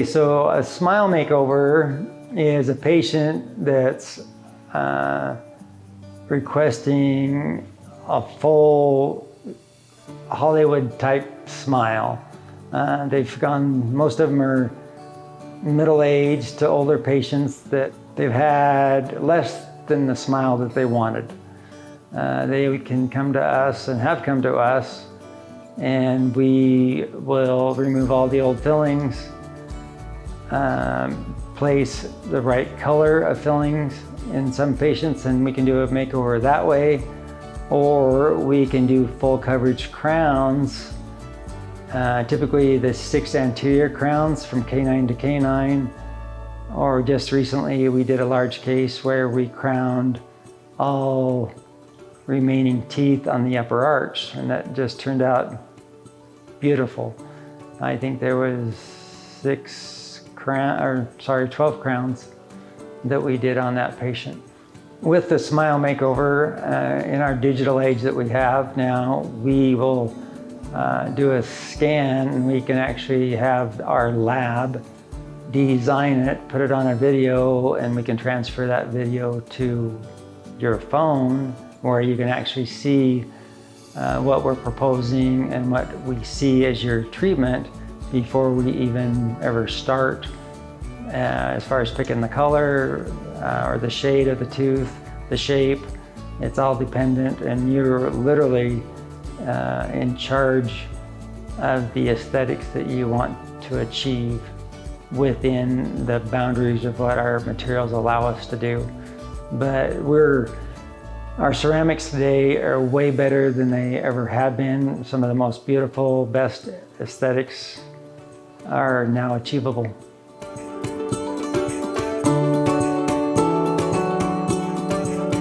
Okay, so a smile makeover is a patient that's requesting a full Hollywood type smile. Most of them are middle-aged to older patients that they've had less than the smile that they wanted. They can come to us and have come to us, and we will remove all the old fillings, place the right color of fillings in some patients, and we can do a makeover that way. Or we can do full coverage crowns, typically the 6 anterior crowns from canine to canine. Or just recently we did a large case where we crowned all remaining teeth on the upper arch, and that just turned out beautiful. I think there was 12 crowns that we did on that patient. With the smile makeover, in our digital age that we have now, we will do a scan, and we can actually have our lab design it, put it on a video, and we can transfer that video to your phone, where you can actually see what we're proposing and what we see as your treatment before we even ever start. As far as picking the color or the shade of the tooth, the shape, it's all dependent, and you're literally in charge of the aesthetics that you want to achieve within the boundaries of what our materials allow us to do. But our ceramics today are way better than they ever have been. Some of the most beautiful, best aesthetics are now achievable.